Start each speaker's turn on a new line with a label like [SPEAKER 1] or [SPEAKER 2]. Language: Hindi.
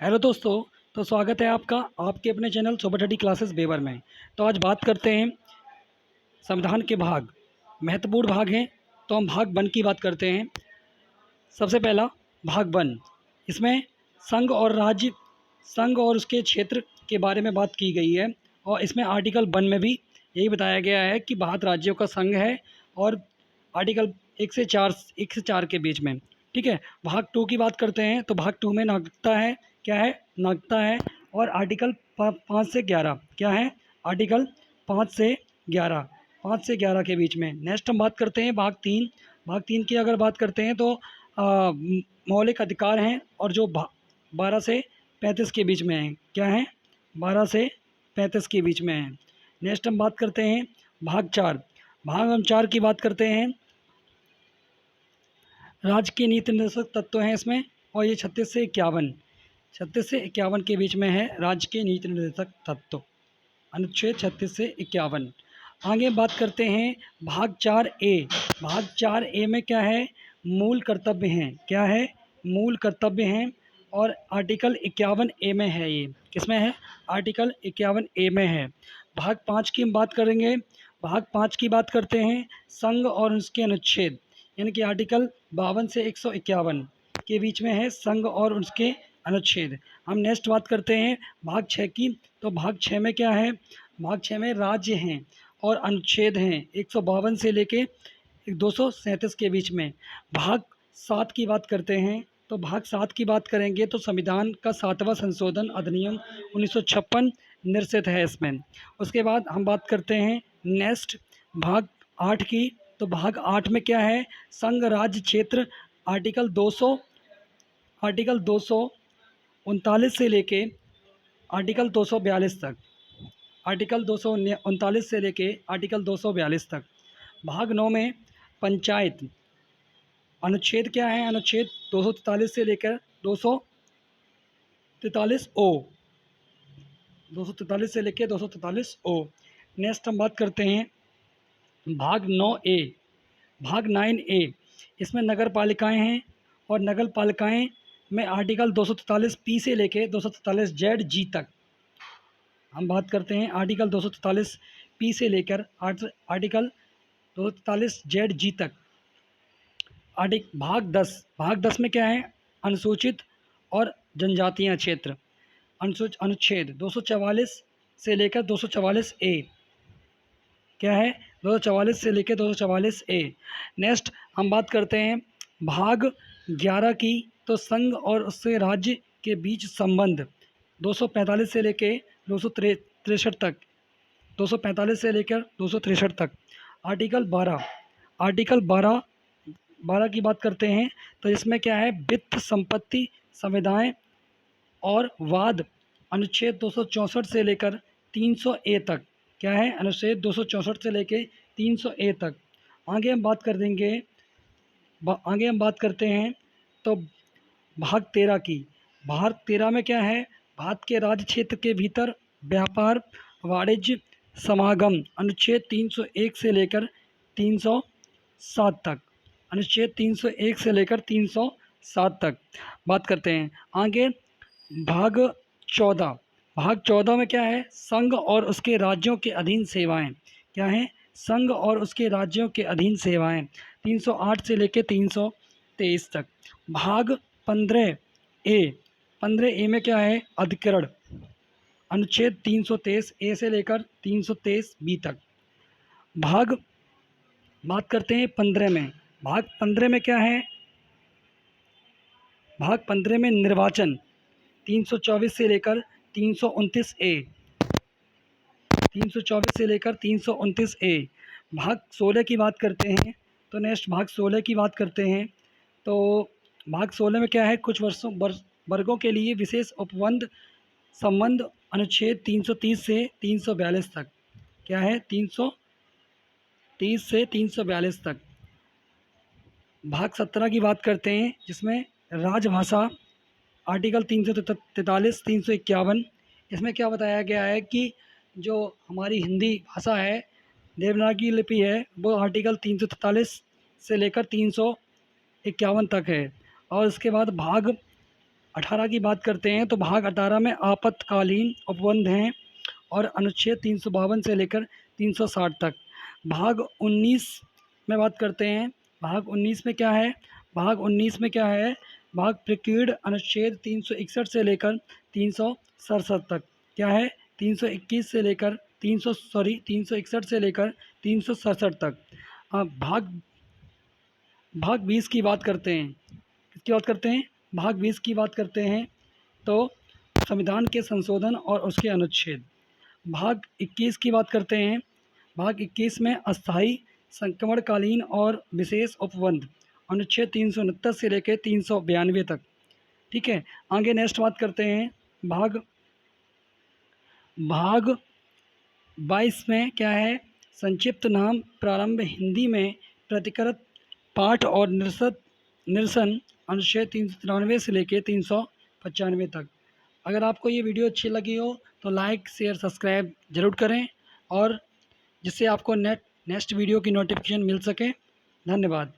[SPEAKER 1] हेलो दोस्तों। तो स्वागत है आपका आपके अपने चैनल सुपर स्टडी क्लासेस बेवर में। तो आज बात करते हैं संविधान के भाग, महत्वपूर्ण भाग हैं। तो हम भाग वन की बात करते हैं। सबसे पहला भाग वन, इसमें संघ और राज्य, संघ और उसके क्षेत्र के बारे में बात की गई है। और इसमें आर्टिकल वन में भी यही बताया गया है कि 72 राज्यों का संघ है। और आर्टिकल एक से चार के बीच में, ठीक है। भाग टू की बात करते हैं तो भाग टू में नागरिकता है, क्या है, नागरिकता है। और आर्टिकल 5 से 11 क्या है, आर्टिकल 5 से 11, 5 से 11 के बीच में। नेक्स्ट हम बात करते हैं भाग तीन। भाग तीन की अगर बात करते हैं तो मौलिक अधिकार हैं और जो 12 से 35 के बीच में हैं, क्या है, 12 से 35 के बीच में हैं। नेक्स्ट हम बात करते हैं भाग चार। भाग हम चार की बात करते हैं, राज्य के नीति निर्देशक तत्व हैं इसमें। और ये 36 से 51 के बीच में है राज्य के नीति निर्देशक तत्व, अनुच्छेद 36 से 51। आगे बात करते हैं भाग 4 ए। भाग 4 ए में क्या है, मूल कर्तव्य हैं, क्या है, मूल कर्तव्य हैं। और आर्टिकल 51 ए में है, ये किसमें है, आर्टिकल 51 ए में है। भाग पाँच की हम बात करेंगे। भाग पाँच की बात करते हैं संघ और उसके अनुच्छेद, यानी कि आर्टिकल 52 से 151 के बीच में है संघ और उसके अनुच्छेद। हम नेक्स्ट बात करते हैं भाग छः की। तो भाग छः में क्या है, भाग छः में राज्य हैं और अनुच्छेद हैं 152 से लेके 237 के बीच में। भाग सात की बात करते हैं तो भाग सात की बात करेंगे तो संविधान का 7वां संशोधन अधिनियम 1956 निरसित है इसमें। उसके बाद हम बात करते हैं नेक्स्ट भाग आठ की। तो भाग आठ में क्या है, संघ राज्य क्षेत्र, आर्टिकल 239 से लेके आर्टिकल 242 तक, आर्टिकल 239 से लेके आर्टिकल 242 तक। भाग नौ में पंचायत, अनुच्छेद क्या है, अनुच्छेद 243 से लेकर 243 ओ, 243 से लेकर 243 ओ। नेक्स्ट हम बात करते हैं भाग 9 ए, भाग 9 ए। इसमें नगर पालिकाएँ हैं और नगर पालिकाएँ में आर्टिकल 243 पी से लेके 243 जेड जी तक हम बात करते हैं। आर्टिकल 243 पी से लेकर आर्टिकल 243 जेड जी तक। भाग 10, भाग 10 में क्या है, अनुसूचित और जनजातीय क्षेत्र, अनुच्छेद 244 से लेकर 244 ए, क्या है, 244 से लेकर 244 ए। नेक्स्ट हम बात करते हैं भाग 11 की। तो संघ और उससे राज्य के बीच संबंध, 245 से लेकर 263 तक, 245 से लेकर 263 तक। आर्टिकल 12, आर्टिकल 12 की बात करते हैं तो इसमें क्या है, वित्त, संपत्ति, संविदाएं और वाद, अनुच्छेद 264 से लेकर 300 ए तक, क्या है, अनुच्छेद 264 से लेकर 300 ए तक। आगे हम बात कर देंगे, आगे हम बात करते हैं तो भाग 13 की। भाग 13 में क्या है, भारत के राज्य क्षेत्र के भीतर व्यापार, वाणिज्य, समागम, अनुच्छेद 301 से लेकर 307 तक, अनुच्छेद 301 से लेकर 307 तक बात करते हैं। आगे भाग 14, भाग 14 में क्या है, संघ और उसके राज्यों के अधीन सेवाएं, क्या है, संघ और उसके राज्यों के अधीन सेवाएं, 308 से लेकर 323 तक। भाग 15 ए, 15 ए में क्या है, अधिकरण, अनुच्छेद 323 ए से लेकर 323 बी तक। भाग बात करते हैं 15 में। भाग 15 में क्या है, भाग 15 में निर्वाचन, 324 से लेकर 329 ए, 324 से लेकर 329 ए। भाग 16 की बात करते हैं तो नेक्स्ट भाग 16 की बात करते हैं तो भाग 16 में क्या है, कुछ वर्गों के लिए विशेष उपबंध संबंध, अनुच्छेद 330 से 342 तक, क्या है, 330 से 342 तक। भाग 17 की बात करते हैं जिसमें राजभाषा, आर्टिकल 343 351। इसमें क्या बताया गया है कि जो हमारी हिंदी भाषा है, देवनागरी लिपि है, वो आर्टिकल 343 से लेकर 351 तक है। और उसके बाद भाग 18 की बात करते हैं तो भाग 18 में आपातकालीन उपबंध हैं और अनुच्छेद 352 से लेकर 360 तक। भाग 19 में बात करते हैं, भाग 19 में क्या है, भाग 19 में क्या है, भाग प्रकीर्ण अनुच्छेद 361 से लेकर 367 तक। क्या है, 321 से लेकर 361 से लेकर 367 तक। भाग भाग 20 की बात करते हैं, किसकी बात करते हैं, भाग 20 की बात करते हैं तो संविधान के संशोधन और उसके अनुच्छेद। भाग 21 की बात करते हैं, भाग 21 में अस्थायी संक्रमणकालीन और विशेष उपबंध, अनुच्छेद 369 से लेकर 392 तक। ठीक है, आगे नेक्स्ट बात करते हैं, भाग भाग 22 में क्या है, संक्षिप्त नाम प्रारंभ हिंदी में प्रतिकृत पाठ और निरसन, अनुच्छेद 393 से लेकर 395 तक। अगर आपको ये वीडियो अच्छी लगी हो तो लाइक शेयर सब्सक्राइब ज़रूर करें, और जिससे आपको नेक्स्ट वीडियो की नोटिफिकेशन मिल सके। धन्यवाद।